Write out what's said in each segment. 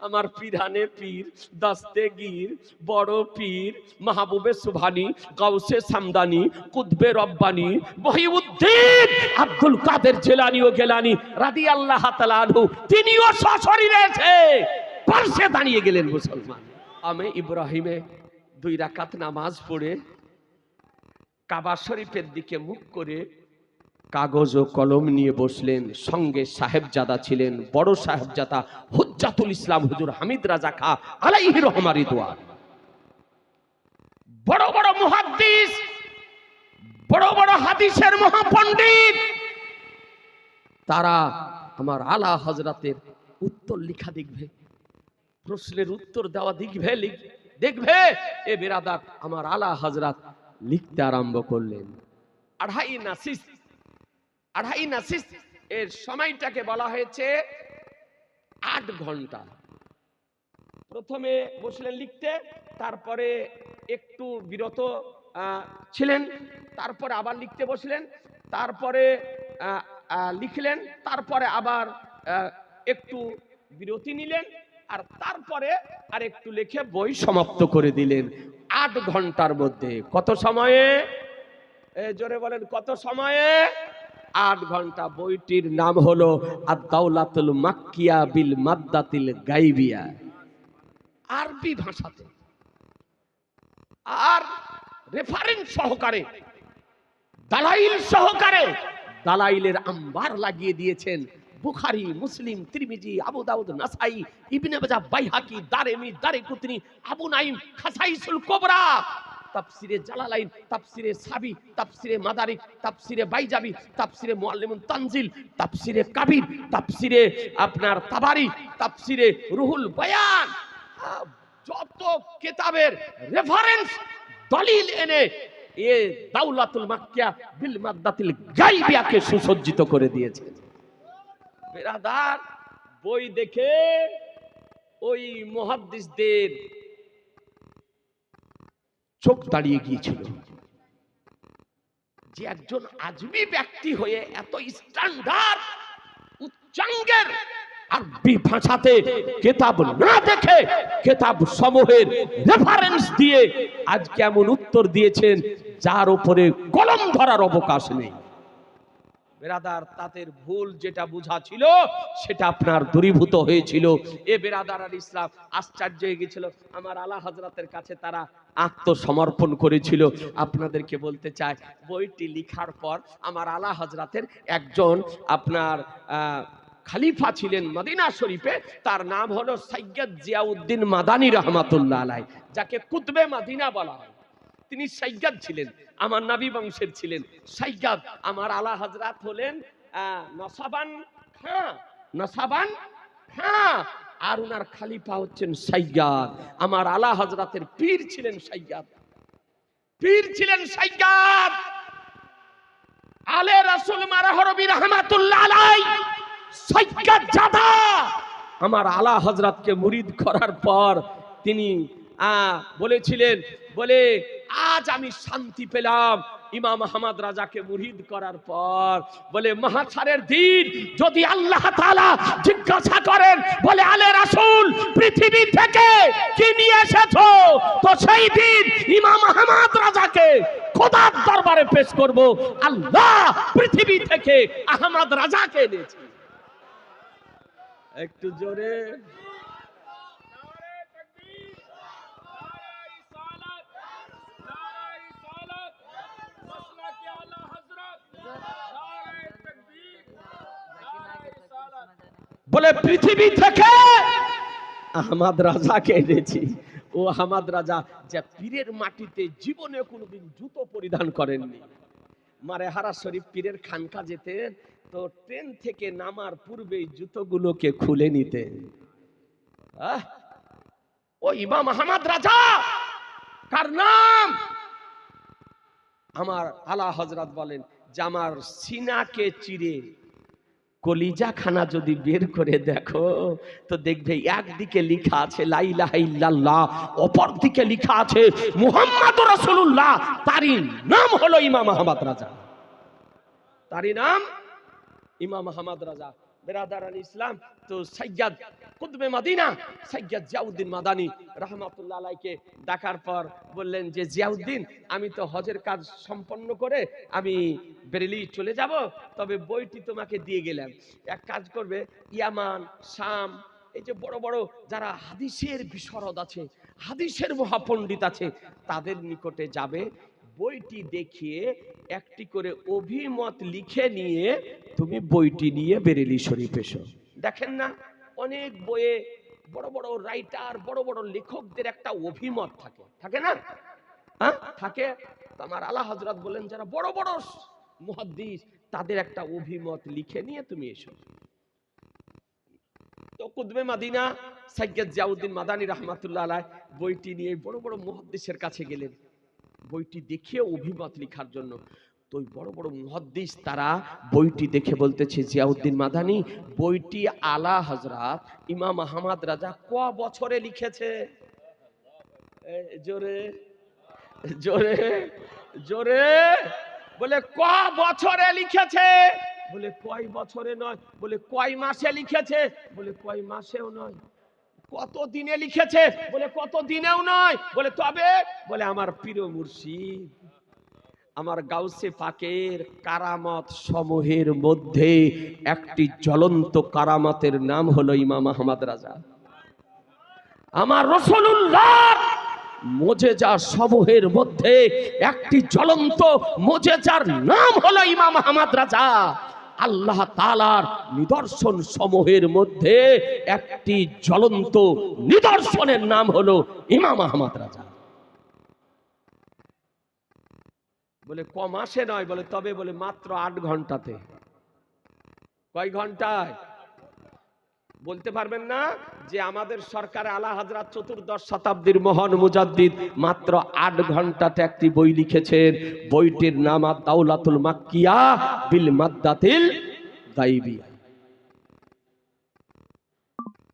আমার পিরানে পীর, দস্তেগীর, বড় পীর, মাহবুবে সুবহানি, গাউসে সামদানি, কুতবে রব্বানি, মহিউদ্দিন আব্দুল কাদের জিলানী ও গেলানি রাদিয়াল্লাহু তাআলা আনহু, তিনিও সশরীরে এসে পাশে দাঁড়িয়ে গেলেন মুসলমান। আমি ইব্রাহিমে 2 রাকাত নামাজ পড়ে কাবা শরীফের দিকে মুখ করে কাগজ ও কলম নিয়ে বসলেন। সঙ্গে সাহেবজাদা ছিলেন, বড় সাহেবজাদা হুজ্জাতুল ইসলাম হুজুর হামিদ রাজা খা আলাইহি রহমার রিদওয়ান। বড় বড় মুহাদ্দিস, বড় বড় হাদিসের মহাপণ্ডিত, তারা আমার আলা হযরতের উত্তর লিখা দেখবে, প্রশ্নের উত্তর দেওয়া দেখবে। এ বিরাদার, আমার আলা হযরত লিখতে আরম্ভ করলেন। আড়াই নাসিস এর সময়টাকে বলা হয়েছে 8 ঘন্টা। প্রথমে বসলেন লিখতে, তারপরে একটু বিরত ছিলেন, তারপরে আবার লিখতে বসলেন, তারপরে লিখলেন, তারপরে আবার একটু বিরতি নিলেন, আর তারপরে আর একটু লিখে বই সমাপ্ত করে দিলেন। 8 ঘন্টার মধ্যে। কত সময়ে? জোরে বলেন, কত সময়ে? 8 ঘন্টা। বইটির নাম হলো আদ-দাওলাতুল মাক্কিয়া বিল মাদ্দাতিল গাইবিয়া, আরবি ভাষাতে, আর রেফারেন্স সহকারে, দালাইল সহকারে, দালাইলের আম্বার লাগিয়ে দিয়েছেন বুখারী, মুসলিম, তিরমিজি, আবু দাউদ, নাসাই, ইবনে মাজাহ, বাইহাকি, দারেমি, দারেকুতনি, আবু নাঈম, খাসাইসুল কুবরা, তাফসিরে জালালাইন, তাফসিরে সাবি, তাফসিরে মাদারিক, তাফসিরে বাইজাবি, তাফসিরে মুআল্লিমুন তানজিল, তাফসিরে কাবির, তাফসিরে আপনার তাবারি, তাফসিরে রুহুল বয়ান, যত কিতাবের রেফারেন্স দলিল এনে এ দাওলাতুল মাক্কিয়া বিল মাদ্দাতিল গাইবিয়াকে সুসজ্জিত করে দিয়েছে। বেরাদার, বই দেখে ওই মুহাদ্দিসদের চোখ দাঁড়িয়ে গিয়েছিল যে একজন আজমি ব্যক্তি হয়ে এত স্ট্যান্ডার্ড উচ্চাঙ্গের আরবি ভাষাতে কিতাব না দেখে কিতাব সমূহের রেফারেন্স দিয়ে আজ কেমন উত্তর দিয়েছেন যার উপরে কলম ধরার অবকাশ নেই। বেরাদার, তাদের ভুল যেটা বুঝা ছিল সেটা আপনার দূরীভূত হয়েছিল। এ বেরাদার আর ইসলাম আশ্চর্য হয়ে গেছিল। আমার আলা হযরতের কাছে তারা আত্মসমর্পণ করেছিল। আপনাদেরকে বলতে চাই, বইটি লিখার পর আমার আলা হযরতের একজন আপনার খলিফা ছিলেন মদিনা শরীফে, তার নাম হলো সৈয়দ জিয়াউদ্দিন মাদানী রাহমাতুল্লাহ আলাইহি, যাকে কুতবে মদিনা বলা হয়। তিনি সৈয়দ ছিলেন, আমার নবী বংশের ছিলেন সৈয়দ। আমার আলা হযরত হলেন নসাবান খাঁ, আর উনার খলিফা হচ্ছেন সৈয়দ। আমার আলা হযরতের পীর ছিলেন সৈয়দ, আলে রাসূল মারহরবি রাহমাতুল্লাহ আলাইহি সৈয়দ জাদা। আমার আলা হযরতকে মুরিদ করার পর তিনি বলেছিলেন, বলে আজ আমি শান্তি পেলাম ইমাম আহমদ রাজাকে মুরিদ করার পর। বলে মাহশারের দিন যদি আল্লাহ তাআলা জিজ্ঞাসা করেন, বলে আলে রাসূল পৃথিবী থেকে কি নিয়ে এসেছো, তো সেই দিন ইমাম আহমদ রাজাকে খোদার দরবারে পেশ করব, আল্লাহ পৃথিবী থেকে আহমদ রাজাকে এনেছে। একটু জোরে। বলে পৃথিবী থেকে আহমদ রাজাকে এনেছি। ও আহমদ রাজা যে পীরের মাটিতে জীবনে কোনোদিন জুতো পরিধান করেননি। মারেহারা শরীফ পীরের খানকা যেতেন তো ট্রেন থেকে নামার পূর্বেই জুতোগুলোকে খুলে নিতেন। ও ইমাম আহমদ রাজা কার নাম? আমার আলা হযরত বলেন যে আমার সিনাকে চিরে কলিজা খানা যদি বের করে দেখো তো দেখবে একদিকে লেখা আছে লা ইলাহা ইল্লাল্লাহ, অপর দিকে লেখা আছে মুহাম্মাদুর রাসূলুল্লাহ। তারই নাম হলো ইমাম আহমদ রাজা, তারই নাম ইমাম আহমদ রাজা। বেরাদারান ইসলাম। তো সাইয়্যিদ কুতুবে মদিনা সাইয়্যিদ জিয়াউদ্দিন মাদানী রাহমাতুল্লাহ আলাইকে ডাকার পর বললেন যে জিয়াউদ্দিন, আমি তো হজের কাজ সম্পন্ন করে আমি বেরেলি চলে যাব, তবে বইটি তোমাকে দিয়ে গেলাম, এক কাজ করবে, ইয়ামান, শাম, এই যে বড় বড় যারা হাদিসের বিশারদ আছে, হাদিসের মহাপণ্ডিত আছে, তাদের নিকটে যাবে, বইটি দেখিয়ে একটি করে অভিমত লিখে নিয়ে তুমি বইটি নিয়ে বেরেলি শরীফ এসো। দেখেন না, অনেক বইয়ে বড় বড় রাইটার, বড় বড় লেখকদের একটা অভিমত থাকে, থাকে না? হ্যাঁ থাকে। আমার আলা হযরত বলেন যারা বড় বড় মুহাদ্দিস, তাদের একটা অভিমত লিখে নিয়ে তুমি এসো। তো কুতুবে মদিনা সাইয়্যিদ জিয়াউদ্দিন মাদানী রাহমাতুল্লাহ আলাইহি বইটি নিয়ে বড় বড় মুহাদ্দিসের কাছে গেলেন বইটি দেখিয়ে অভিমত লেখার জন্য। তো ওই বড় বড় মুহাদ্দিস তারা বইটি দেখে বলতেছে, জিয়াউদ্দিন মাদানী, বইটি আলা হযরত ইমাম আহমদ রাজা ক বছরে লিখেছে? জোরে জোরে জোরে বলে, ক বছরে লিখেছে? বলে কয় বছরে নয়, বলে কয় মাসে লিখেছে? বলে কয় মাসেও নয়। কত দিনে লিখেছে? বলে কত দিনেও নয়। বলে তবে? বলে আমার পীর মুর্শিদ, আমার গাউসে পাকের কারামত সমূহের মধ্যে একটি জ্বলন্ত কারামতের নাম হলো ইমাম আহমদ রাজা। আমার রাসূলুল্লাহর মুজিজা সমূহের মধ্যে একটি জ্বলন্ত মুজিজার নাম হলো ইমাম আহমদ রাজা। আল্লাহ তাআলার নিদর্শন সমূহের মধ্যে একটি জ্বলন্ত নিদর্শনের নাম হলো ইমাম আহমদ রাজা। বলে ক মাসে নয়। বলে তবে? বলে মাত্র 8 ঘন্টাতে। কয় ঘন্টায়? বলতে পারবেন না যে আমাদের সরকার আলা হযরত চতুর্দশ শতাব্দীর মহান মুজাদ্দিদ মাত্র 8 ঘন্টাতে একটি বই লিখেছেন, বইটির নাম আদ-দাওলাতুল মাক্কিয়া বিল মাদ্দাতিল গায়বিয়া।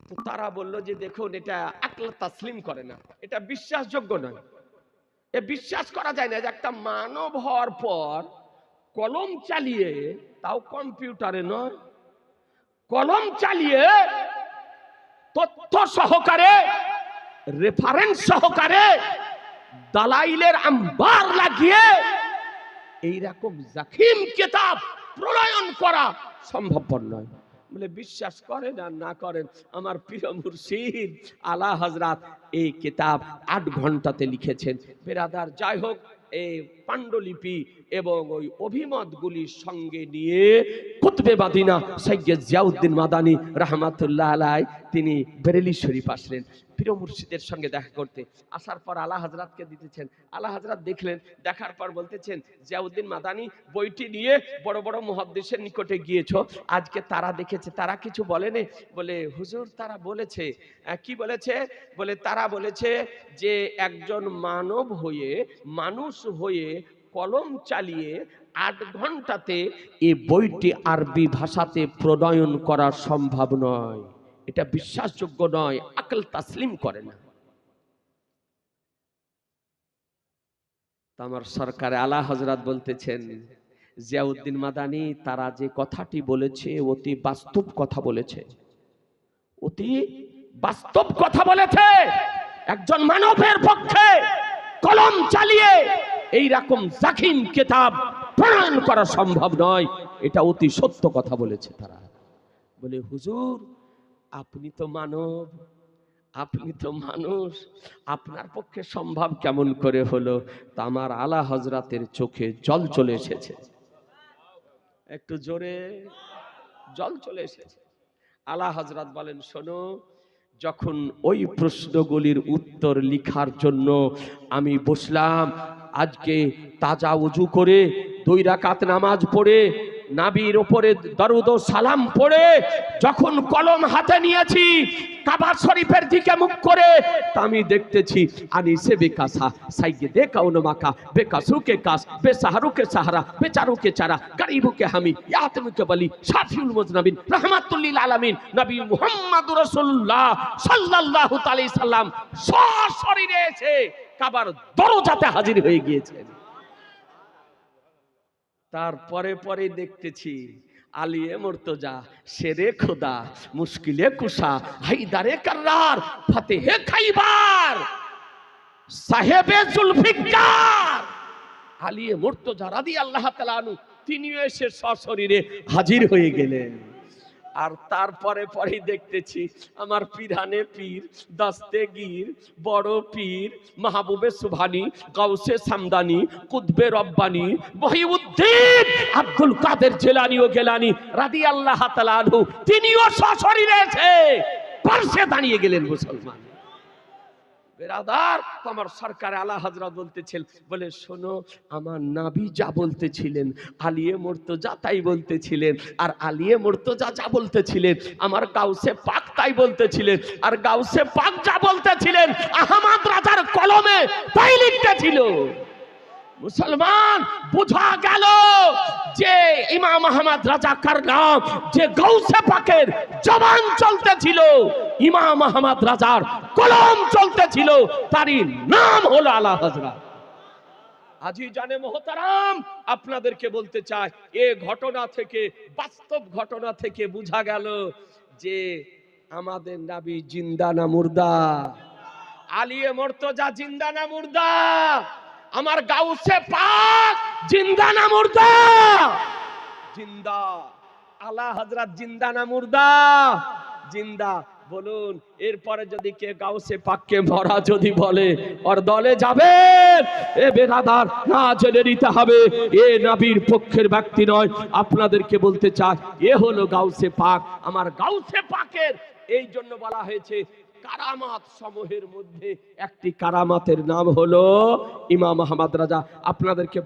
তো তারা বলল যে দেখুন, এটা আকল তাসলিম করে না, এটা বিশ্বাসযোগ্য নয়, এ বিশ্বাস করা যায় না যে একটা মানব হওয়ার পর কলম চালিয়ে, তাও কম্পিউটারে নয়, কলম চালিয়ে তথ্য সহকারে, রেফারেন্স সহকারে, দালাইলের আম্বার লাগিয়ে এইরকম জাকিম কিতাব প্রণয়ন করা সম্ভবপর নয়। বলে বিশ্বাস করেন আর না করেন, আমার প্রিয় মুর্শিদ আলা হযরত এই কিতাব 8 ঘন্টাতে লিখেছেন। বেরাদার, যাই হোক, এই পাণ্ডুলিপি এবং ওই অভিমতগুলির সঙ্গে নিয়ে কুতুবে মদিনা সাইয়্যিদ জিয়াউদ্দিন মাদানী রাহমাতুল্লাহ আলাইহি তিনি বেরেলি শরীফ আসলেন প্রিয় মুর্শিদের সঙ্গে দেখা করতে। আসার পর আলা হযরতকে দিতেছেন। আলা হযরত দেখলেন, দেখার পর বলতেছেন, জিয়াউদ্দিন মাদানী বইটি নিয়ে বড় বড় মুহাদ্দিসের নিকটে গিয়েছো, আজকে তারা দেখেছে, তারা কিছু বলেনি? বলে হুজুর তারা বলেছে। কি বলেছে? বলে তারা বলেছে যে একজন মানব হয়ে, মানুষ হয়ে কলম চালিয়ে 8 ঘন্টাতে এই বইটি আরবি ভাষাতে প্রণয়ন করা সম্ভব নয়, এটা বিশ্বাসযোগ্য নয়, আকল তাসলিম করে না। আমার সরকারে আলা হযরত বলতেছেন, জিয়াউদ্দিন মাদানী তারা যে কথাটি বলেছে অতি বাস্তব কথা বলেছে, অতি বাস্তব কথা বলেছে। একজন মানবের পক্ষে কলম চালিয়ে এই রকম জাকিম কিতাব প্রণয়ন করা সম্ভব নয়, এটা অতি সত্য কথা বলেছে তারা। বলে হুজুর আপনি তো মানব, আপনি তো মানুষ, আপনার পক্ষে সম্ভব কেমন করে হলো? তা আমার আলা হযরতের চোখে জল চলে এসেছে, একটু জোরে, জল চলে এসেছে। আলা হযরত বলেন, শোনো, যখন ওই প্রশ্নগুলির উত্তর লিখার জন্য আমি বসলাম, আজকে তাজা ওযু করে 2 রাকাত নামাজ পড়ে নাবির উপরে দরুদ ও সালাম পড়ে যখন কলম হাতে নিয়েছি, কাবা শরীফের দিকে মুখ করে, তা আমি দেখতেছি আনিসে বেকাসা সাইয়্যিদে কাউন মাকা বেকাসুকে কাস বেসাহারুকে সাহারা বেচারুকে চারা গরিবুকে হামি ইয়াতিমুকে বলি শাফিউল মুজনাবিন রাহমাতুল লিল আলামিন নবী মুহাম্মদুর রাসূলুল্লাহ সাল্লাল্লাহু আলাইহি সাল্লাম সশরীরে এসে কাবার দরজাতে হাজির হয়ে গিয়েছেন। তারপরে পরে দেখতেছি আলিয়ে মুর্তজা, শেরে খোদা, মুশকিলে কুশা, হায়দারে কাররার, ফাতেহে খাইবার, সাহেবে জুলফিকার, আলিয়ে মুর্তজা রাদিয়াল্লাহু তাআলা আনহু তিনিও এসে সশরীরে হাজির হয়ে গেলেন। আর তারপরে পরেই দেখতেছি আমার পিরানে পীর, দস্তেগীর, বড় পীর, মাহবুবে সুবহানি, গাউসে সামদানি, কুতবে রব্বানি, মহিউদ্দিন আব্দুল কাদের জিলানী ও গেলানী রাদিয়াল্লাহু তাআলা আনহু তিনিও সশরীরে এসে পাশে দাঁড়িয়ে গেলেন। মুসলমান বেরাদার, আমার সরকার আলা হযরত বলতেছেন, বলে শোনো, আমার নবী যা বলতেছিলেন আলিয়ে মুর্তজা তাই বলতেছিলেন, আর আলিয়ে মুর্তজা যা বলতেছিলেন আমার গাউসে পাক তাই বলতেছিলেন, আর গাউসে পাক যা বলতেছিলেন আহমদ রাজার কলমে তাই লিখতেছিল। মুসলমান বোঝা গেল যে ইমাম আহমদ রাজা কার নাম, যে গাউসে পাকের জবান চলতেছিল, ইমাম আহমদ রাজার কলম চলতেছিল, তারই নাম হলো আলা হযরত। আজি জানে মোহতারাম, আপনাদেরকে বলতে চাই, এ ঘটনা থেকে, বাস্তব ঘটনা থেকে বোঝা গেল যে আমাদের নবী জিন্দা না মুর্দা, আলিয়ে মুর্তজা জিন্দা না মুর্দা, আমার গাউসে পাক জিন্দা না মুর্দা? জিন্দা। আলা হযরত জিন্দা না মুর্দা? জিন্দা। বলুন, এরপরে যদি কে গাউসে পাককে মরা যদি বলে, ওর দলে যাবেন? এ বেরাদার, না জেনে নিতে হবে এ নবীর পক্ষের ব্যক্তি নয়। আপনাদেরকে বলতে চাই, এ হলো গাউসে পাক। আমার গাউসে পাকের এই জন্য বলা হয়েছে কারামাত সমূহের মধ্যে একটি কারামাতের নাম হলো ইমাম আহমদ রাজা। আপনাদেরকে